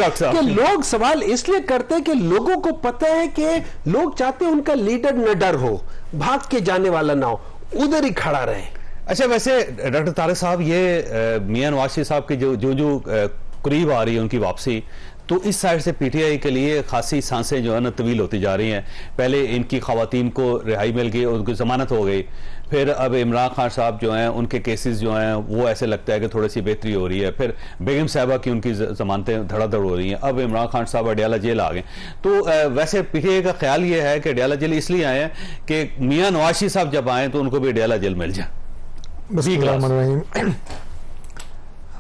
Doctor साहब कि लोग सवाल इसलिए करते हैं कि लोगों को पता है कि लोग चाहते हैं उनका लीडर न डर हो, भाग के जाने वाला ना हो, उधर ही खड़ा रहे। अच्छा, वैसे डॉक्टर तारिक साहब, ये मियां नवाज शरीफ साहब की जो करीब आ रही है उनकी वापसी, तो इस साइड से पीटीआई के लिए खासी सांसें जो है ना तवील होती जा रही हैं। पहले इनकी खवातीन को रिहाई मिल गई, उनकी जमानत हो गई, फिर अब इमरान खान साहब जो हैं उनके केसेस जो हैं वो ऐसे लगता है कि थोड़ी सी बेहतरी हो रही है, फिर बेगम साहबा की उनकी जमानतें धड़ाधड़ हो रही हैं, अब इमरान खान साहब अडियाला जेल आ गए। तो वैसे पीटीआई का ख्याल ये है कि अडियाला जेल इसलिए आए हैं कि मियाँ नवाज शरीफ साहब जब आए तो उनको भी अडियाला जेल मिल जाए।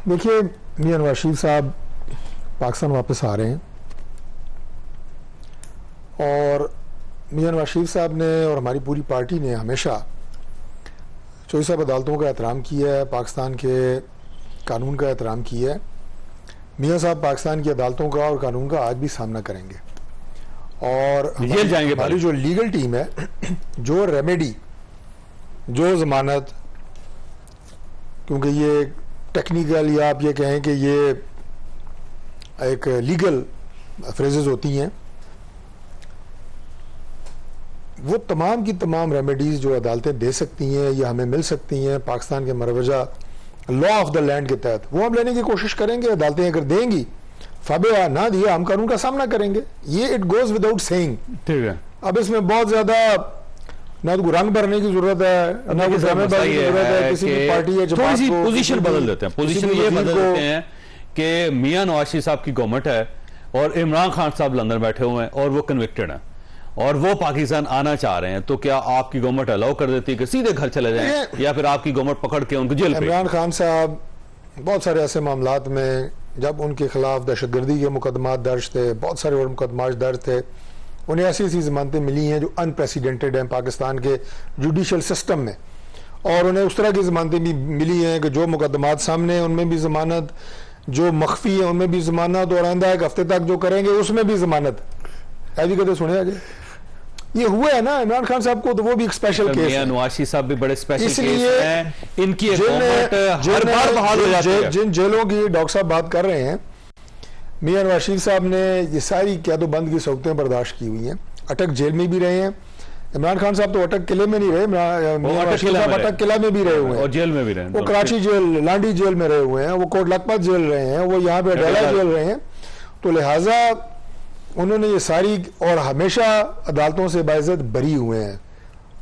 देखिए, मियां नवाज शरीफ साहब पाकिस्तान वापस आ रहे हैं और मियां नवाज शरीफ साहब ने और हमारी पूरी पार्टी ने हमेशा चौधरी साहब अदालतों का एहतराम किया है, पाकिस्तान के कानून का एहतराम किया है। मियां साहब पाकिस्तान की अदालतों का और कानून का आज भी सामना करेंगे और जेल जाएंगे। हमारी जो लीगल टीम है, जो रेमेडी, जो जमानत, क्योंकि ये टेक्निकल या आप ये कहें कि ये एक लीगल फ्रेजेस होती हैं, वो तमाम की तमाम रेमेडीज जो अदालतें दे सकती हैं या हमें मिल सकती हैं पाकिस्तान के मरवजा लॉ ऑफ द लैंड के तहत, वो हम लेने की कोशिश करेंगे। अदालतें अगर देंगी, फबे ना दिया, हम कानून का सामना करेंगे। ये इट गोज विदाउट सेइंग। ठीक है, अब इसमें बहुत ज्यादा ना तो रंग भरने की जरूरत है, ना कोई ड्रामेबाजी की जरूरत है। किसी भी पार्टी है, थोड़ी सी पोजीशन बदल देते हैं, पोजीशन ये बदल देते हैं कि मियां नवाज शरीफ साहब की गवर्नमेंट है और इमरान खान साहब लंदन बैठे हुए हैं और वो कन्विक्टेड हैं और वो पाकिस्तान आना चाह रहे हैं, तो क्या आपकी गवर्नमेंट अलाउ कर देती है कि सीधे घर चले जाएं या फिर आपकी गवर्नमेंट पकड़ के उनको जेल? इमरान खान साहब बहुत सारे ऐसे मामलात में जब उनके खिलाफ दहशतगर्दी के मुकदमात दर्ज थे, बहुत सारे और मुकदमात दर्ज थे, उन्हें ऐसी ऐसी जमानतें मिली हैं जो अनप्रेसिडेंटेड हैं पाकिस्तान के जुडिशल सिस्टम में, और उन्हें उस तरह की जमानतें भी मिली हैं कि जो मुकदमात सामने हैं उनमें भी जमानत, जो मख्फी है उनमें भी जमानत, और आइंदा एक हफ्ते तक जो करेंगे उसमें भी जमानत। ऐसी कहते सुने आगे ये हुए है ना इमरान खान साहब को, तो वो भी एक स्पेशल केस है। नवाज शरीफ साहब भी बड़े स्पेशल इसलिए केस हैं, इनकी गवर्नमेंट हर बार बहाल हो जाती है। जिन जेलों की डॉक्टर साहब बात कर रहे हैं, मियां नवाज शरीफ साहब ने ये सारी क़ैद-ओ-बंद की सौकतें बर्दाश्त की हुई हैं, अटक जेल में भी रहे हैं। इमरान खान साहब तो अटक किले में नहीं रहे, मियां नवाज शरीफ साहब अटक किला में भी रहे हुए हैं और जेल में भी रहे, वो कराची जेल, लांडी जेल में रहे हुए हैं, वो कोट लखपत जेल रहे हैं, वो यहाँ पे अडाला जेल रहे हैं। तो लिहाजा उन्होंने ये सारी, और हमेशा अदालतों से बाइज्जत बरी हुए हैं।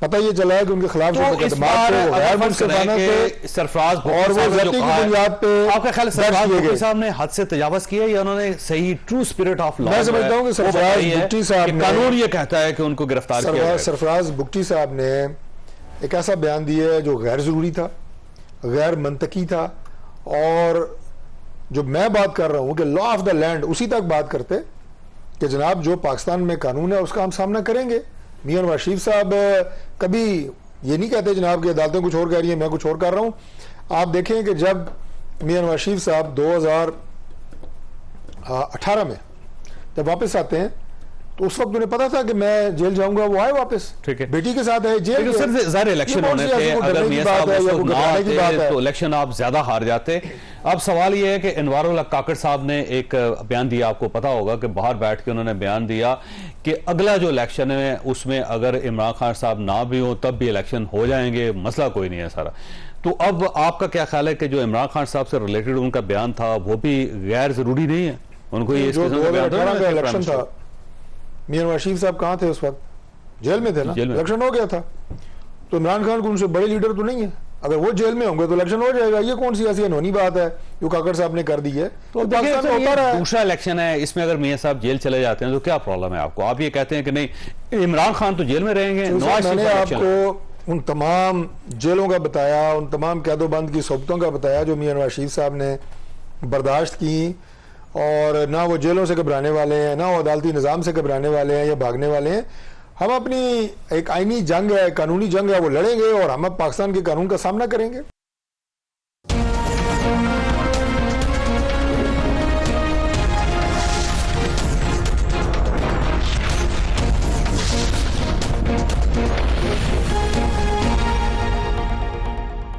पता ये चला है कि उनके खिलाफ जो मुकदमात थे वो गैर मुंसिफाना थे, सरफराज और वो ज़ब्ती की बुनियाद पे आपका ख्याल सरफराज भुट्टी साहब ने हद से तजावज़ किया या उन्होंने सही ट्रू स्पिरिट ऑफ लॉ? मैं समझता हूं कि सरफराज भुट्टी साहब ने, कानून ये कहता है कि उनको गिरफ्तार किया जाए। सरफराज भुट्टी साहब ने एक ऐसा बयान दिया है जो गैर जरूरी था, गैर मंतकी था, और जो मैं बात कर रहा हूं कि लॉ ऑफ द लैंड, उसी तक बात करते कि जनाब जो पाकिस्तान में कानून है उसका हम सामना करेंगे। मियां नवाज शरीफ साहब कभी ये नहीं कहते जनाब की अदालतें कुछ और कह रही है, मैं कुछ और कर रहा हूं। आप देखें कि जब मियां नवाज शरीफ साहब 2018 में जब वापस आते हैं तो उस वक्त उन्हें पता था कि मैं जेल जाऊंगा, वो आए वापस, ठीक है, बेटी के साथ है जेल। इलेक्शन होने थे, अगर मियां साहब उसको ना आते तो इलेक्शन आप ज्यादा हार जाते। अब सवाल यह है कि अनवारुल हक काकड़ साहब ने एक बयान दिया, आपको पता होगा कि बाहर बैठ के उन्होंने बयान दिया कि अगला जो इलेक्शन है उसमें अगर इमरान खान साहब ना भी हो तब भी इलेक्शन हो जाएंगे, मसला कोई नहीं है सारा। तो अब आपका क्या ख्याल है कि जो इमरान खान साहब से रिलेटेड उनका बयान था वो भी गैर जरूरी नहीं है? उनको ये जो 2018 का इलेक्शन था, मियां नवाज शरीफ साहब कहाँ थे उस वक्त? जेल में थे ना, इलेक्शन हो गया था। तो इमरान खान को उनसे बड़े लीडर तो नहीं है, अगर वो जेल में होंगे तो इलेक्शन हो जाएगा। ये कौन सी ऐसी अनहोनी बात है जो काकड़ साहब ने कर दी है? तो पाकिस्तान में होता रहा है। दूसरा इलेक्शन है, इसमें अगर मियां साहब जेल चले जाते हैं तो क्या प्रॉब्लम है आपको? आप ये कहते हैं कि नहीं इमरान खान तो जेल में रहेंगे। मैंने आपको उन तमाम जेलों का बताया, उन तमाम कैदोबंद की सोबतों का बताया जो मियां नवाज शरीफ साहब ने बर्दाश्त की, और ना वो जेलों से घबराने वाले हैं, ना वो अदालती निज़ाम से घबराने वाले हैं या भागने वाले हैं। हम अपनी एक आईनी जंग है, कानूनी जंग है, वो लड़ेंगे और हम अब पाकिस्तान के कानून का सामना करेंगे।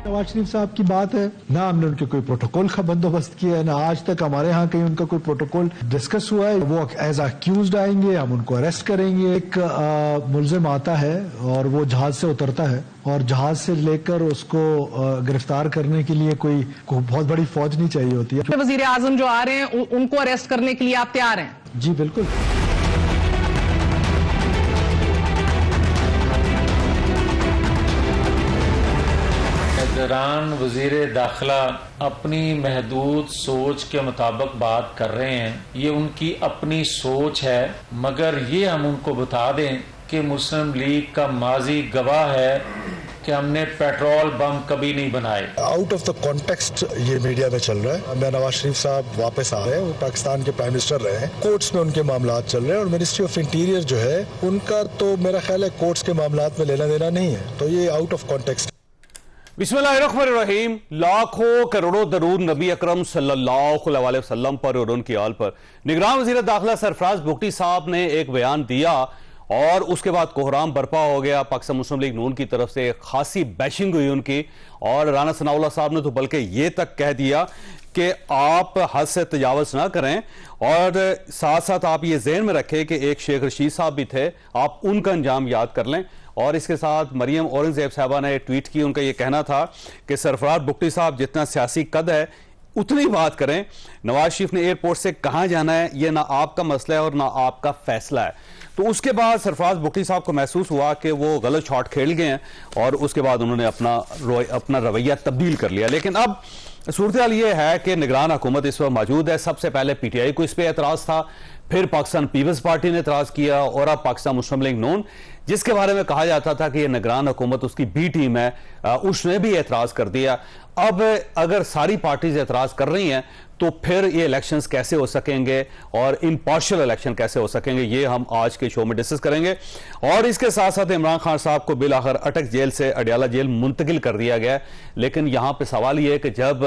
नवाज नवाज शरीफ साहब की बात है, ना हमने उनके कोई प्रोटोकॉल का बंदोबस्त किया है, ना आज तक हमारे यहाँ कहीं उनका कोई प्रोटोकॉल डिस्कस हुआ है। वो एज अक्यूज्ड आएंगे, हम उनको अरेस्ट करेंगे। एक मुलजिम आता है और वो जहाज से उतरता है और जहाज से लेकर उसको गिरफ्तार करने के लिए कोई बहुत बड़ी फौज नहीं चाहिए होती है। वजीर आजम जो आ रहे हैं उनको अरेस्ट करने के लिए आप तैयार हैं? जी बिल्कुल। दौरान वजीर दाखिला अपनी महदूद सोच के मुताबिक बात कर रहे हैं, ये उनकी अपनी सोच है, मगर ये हम उनको बता दें कि मुस्लिम लीग का माजी गवाह है कि हमने पेट्रोल बम कभी नहीं बनाए। आउट ऑफ द कॉन्टेक्स्ट ये मीडिया में चल रहा है। मैं नवाज शरीफ साहब वापस आ रहे हैं, वो पाकिस्तान के प्राइम मिनिस्टर रहे हैं, कोर्ट्स में उनके मामलात चल रहे हैं और मिनिस्ट्री ऑफ इंटीरियर जो है उनका तो मेरा ख्याल है कोर्ट्स के मामलात में लेना देना नहीं है, तो ये आउट ऑफ कॉन्टेक्स्ट। बिस्मिल्लाहिर्रहमानिर्रहीम। लाखों करोड़ों दरूद नबी अकरम सल्लल्लाहु अलैहि वसल्लम पर और उनकी आल पर। निगरान वजीर दाखिला सरफराज भुट्टी साहब ने एक बयान दिया और उसके बाद कोहराम बर्पा हो गया। पाकिस्तान मुस्लिम लीग नून की तरफ से खासी बैशिंग हुई उनकी, और राना सनाउल्लाह साहब ने तो बल्कि ये तक कह दिया कि आप हद से तजावज़ ना करें, और साथ साथ आप ये ज़हन में रखें कि एक शेख रशीद साहब भी थे, आप उनका अंजाम याद कर लें। और इसके साथ मरियम औरंगजेब साहबा ने ट्वीट की, उनका ये कहना था कि सरफराज भुट्टी साहब जितना सियासी कद है उतनी बात करें, नवाज शरीफ ने एयरपोर्ट से कहां जाना है ये ना आपका मसला है और ना आपका फैसला है। तो उसके बाद सरफराज भुट्टी साहब को महसूस हुआ कि वो गलत शॉट खेल गए हैं और उसके बाद उन्होंने अपना रवैया तब्दील कर लिया। लेकिन अब सूरत हाल ये है कि निगरान हुकूमत इस वक्त मौजूद है। सबसे पहले पीटीआई को इस पर एतराज था, फिर पाकिस्तान पीपल्स पार्टी ने एतराज किया, और अब पाकिस्तान मुस्लिम लीग नून, जिसके बारे में कहा जाता था कि ये निगरान हुकूमत उसकी बी टीम है, उसने भी एतराज कर दिया। अब अगर सारी पार्टीज एतराज कर रही हैं तो फिर ये इलेक्शंस कैसे हो सकेंगे और इम्पार्शियल इलेक्शन कैसे हो सकेंगे, ये हम आज के शो में डिस्कस करेंगे। और इसके साथ साथ इमरान खान साहब को बिल आखिर अटक जेल से अडियाला जेल मुंतकिल कर दिया गया। लेकिन यहां पे सवाल ये है कि जब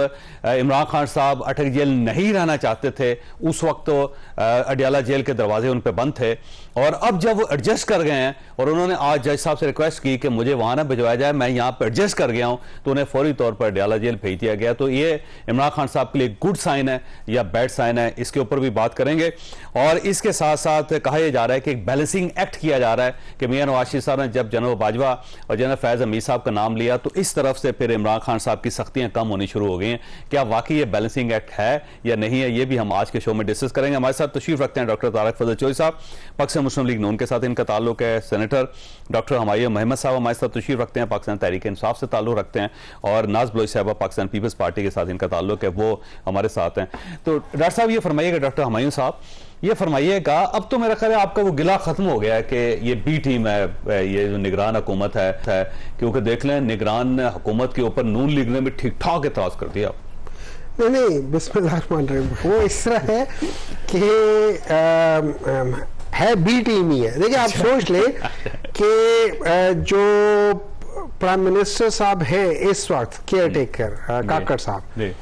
इमरान खान साहब अटक जेल नहीं रहना चाहते थे उस वक्त तो अडियाला जेल के दरवाजे उन पर बंद थे, और अब जब वो एडजस्ट कर गए हैं और उन्होंने आज जज साहब से रिक्वेस्ट की कि मुझे वहां ना भिजवाया जाए, मैं यहां पर एडजस्ट कर गया हूं, तो उन्हें फौरी तौर पर अडियाला जेल भेज दिया गया। तो ये इमरान खान साहब के लिए गुड साइन है या बैड साइन है, इसके ऊपर भी बात करेंगे। और इसके साथ साथ कहा यह जा रहा है कि एक बैलेंसिंग एक्ट किया जा रहा है कि मियां नवाज शरीफ साहब ने जब जनरल बाजवा और जनरल फैज हमीद साहब का नाम लिया तो इस तरफ से फिर इमरान खान साहब की सख्तियां कम होनी शुरू हो गई हैं। क्या वाकई ये बैलेंसिंग एक्ट है या नहीं है, ये भी हम आज के शो में डिस्कस करेंगे। हमारे साथ तशरीफ रखते हैं डॉक्टर तारक फजल चौधरी साहब, पाकिस्तान मुस्लिम लीग नून के साथ इनका ताल्लुक है। सेनेटर डॉक्टर हमायूं मोहम्मद साहब हमारे साथ तशरीफ रखते हैं, पाकिस्तान तहरीक इंसाफ से ताल्लुक रखते हैं। और नाज बलोच साहब पाकिस्तान पीपल्स पार्टी के साथ इनका ताल्लुक है, वो हमारे साथ हैं। तो डॉक्टर साहब ये फरमाइएगा, डॉक्टर हमायूं साहब ये फरमाइएगा, अब तो मेरा ख्याल है आपका वो गिला खत्म हो गया है कि ये बी टीम है, ये जो निगरान हुकूमत है, क्योंकि देख लें निगरान हुकूमत के ऊपर नून लीग ने भी ठीक ठाक एतराज कर दिया। नहीं, बिस्मिल्लाहिर्रहमानिर्रहीम, वो इस तरह है कि है बी टीम ही है। देखिए आप सोच लें कि जो प्राइम मिनिस्टर साहब हैं इस वक्त, केयर टेकर काकड़ साहब,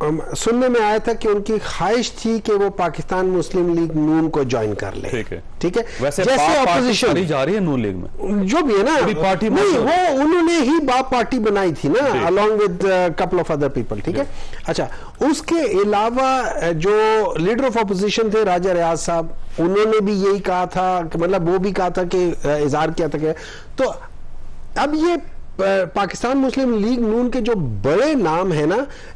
सुनने में आया था कि उनकी ख्वाहिश थी कि वो पाकिस्तान मुस्लिम लीग नून को ज्वाइन कर ले। ठीक है, वैसे जैसे ऑपोजिशन जा रही है नून लीग में जो भी है ना, पार्टी नहीं वो उन्होंने ही बाप पार्टी बनाई थी ना, along with couple of other people. ठीक है, अच्छा, उसके अलावा जो लीडर ऑफ ऑपोजिशन थे राजा रियाज साहब, उन्होंने भी यही कहा था, मतलब वो भी कहा था कि इजहार किया था कि, तो अब ये पाकिस्तान मुस्लिम लीग नून के जो बड़े नाम है ना,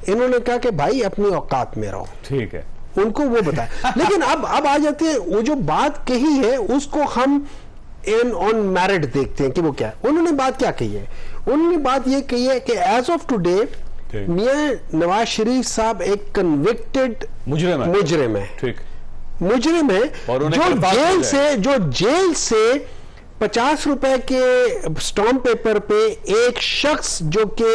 इन्होंने कहा कि भाई अपनी औकात में रहो। ठीक है, उनको वो बताया। लेकिन अब आ जाते हैं, वो जो बात कही है उसको हम इन ऑन मेरिट देखते हैं कि वो क्या है। उन्होंने बात क्या कही है? उन्होंने बात ये कही है कि एज ऑफ टुडे मियां नवाज शरीफ साहब एक कन्विक्टेड मुजरिम है। ठीक, मुजरिम है, जो जेल से 50 रुपए के स्टॉम्प पेपर पे एक शख्स जो कि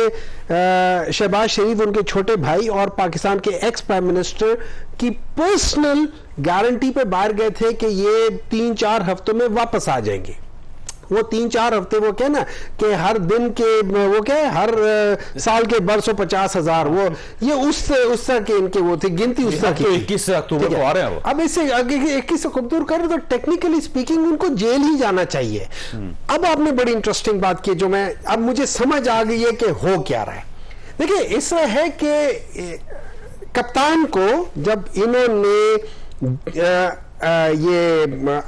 शहबाज शरीफ उनके छोटे भाई और पाकिस्तान के एक्स प्राइम मिनिस्टर की पर्सनल गारंटी पे बाहर गए थे कि ये 3-4 हफ्तों में वापस आ जाएंगे। वो 3-4 हफ्ते, वो क्या ना कि हर दिन के, वो क्या है, हर साल के बरसों 50,000, वो ये उस तरह के इनके वो थे, गिनती उस तरह की। 21 अक्टूबर को आ रहे हैं। अब इससे 21 अक्टूबर कर रहे तो टेक्निकली स्पीकिंग उनको जेल ही जाना चाहिए। अब आपने बड़ी इंटरेस्टिंग बात की, जो मैं अब मुझे समझ आ गई है कि हो क्या रहा है। देखिए इस तरह है कि कप्तान को जब इन्होंने ये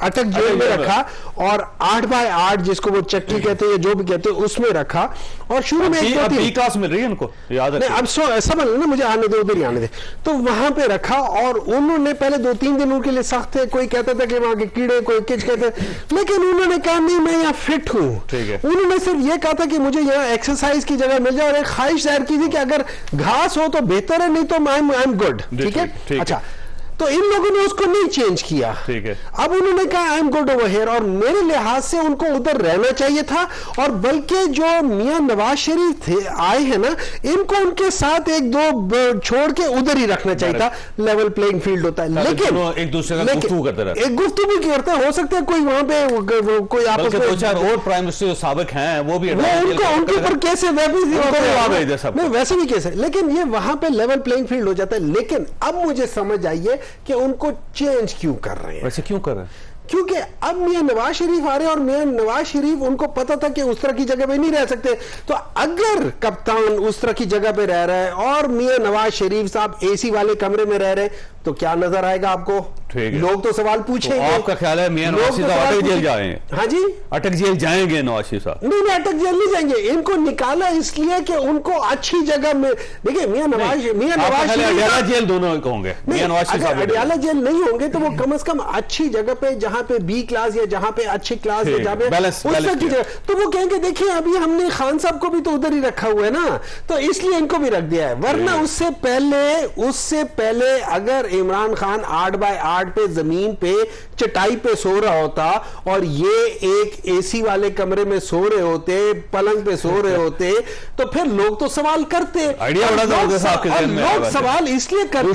अटक जेल में रखा और 8x8 जिसको वो चक्की कहते हैं या जो भी कहते हैं उसमें रखा, और शुरू में क्लास मिल रही है उनको, याद है? अब समझ लो ना, मुझे आने दे, उधर ही आने दे। तो वहां पे रखा और उन्होंने पहले 2-3 दिन उनके लिए सख्त थे, कोई कहता था कि वहां के कीड़े, कोई किच कहते, लेकिन उन्होंने कहा नहीं मैं यहाँ फिट हूँ। उन्होंने सिर्फ ये कहा था कि मुझे यहाँ एक्सरसाइज की जगह मिल जाए और एक ख्वाहिश जाहिर की थी कि अगर घास हो तो बेहतर है, नहीं तो आई एम गुड। ठीक है, अच्छा, तो इन लोगों ने उसको नहीं चेंज किया। ठीक है, अब उन्होंने कहा I am good over here, और मेरे लिहाज से उनको उधर रहना चाहिए था, और बल्कि जो मियां नवाज शरीफ थे आए हैं ना, इनको उनके साथ 1-2 छोड़ के उधर ही रखना चाहिए था, लेवल प्लेइंग फील्ड होता है। लेकिन एक दूसरे का गुफ्तगू करते रहे, एक गुफ्तगू भी करते हो सकता है कोई वहां पे कोई आपस में 2-4 और प्राइम मिनिस्टर जो साबिक हैं वो भी उनके ऊपर कैसे वैसे भी कैसे, लेकिन ये वहां पे लेवल प्लेइंग फील्ड हो जाता है। लेकिन अब मुझे समझ आई है कि उनको चेंज क्यों कर रहे हैं। वैसे क्यों कर रहे हैं? क्योंकि अब मियां नवाज शरीफ आ रहे हैं और मियां नवाज शरीफ उनको पता था कि उस तरह की जगह पे नहीं रह सकते। तो अगर कप्तान उस तरह की जगह पे रह रहा है और मियां नवाज शरीफ साहब एसी वाले कमरे में रह रहे हैं, तो क्या नजर आएगा आपको? लोग तो सवाल पूछेंगे। तो आपका ख्याल है मियां नवाज शरीफ अटक जेल जाएंगे? हाँ जी, अटक जेल जाएंगे नवाज शरीफ साहब? नहीं, अटक जेल नहीं जाएंगे। इनको निकाला इसलिए कि उनको अच्छी जगह में, देखिए मियां नवाज अडियाला जेल दोनों होंगे। मियां नवाज शरीफ साहब अडियाला जेल नहीं होंगे तो वो कम से कम अच्छी जगह पे, जहां पे बी क्लास या जहां पे अच्छी क्लास या जहां पे उस तरह की जगह, तो वो कहेंगे देखिए अभी हमने खान साहब को भी तो उधर ही रखा हुआ है ना, तो इसलिए इनको भी रख दिया है। वरना उससे पहले अगर इमरान खान 8x8 पे जमीन पे चटाई पे सो रहा होता और ये एक एसी वाले कमरे में सो रहे होते, पलंग पे सो रहे होते, तो फिर लोग तो सवाल करते। आइडिया बड़ा जबरदस्त आपके ज़हन में है। लोग सवाल इसलिए करते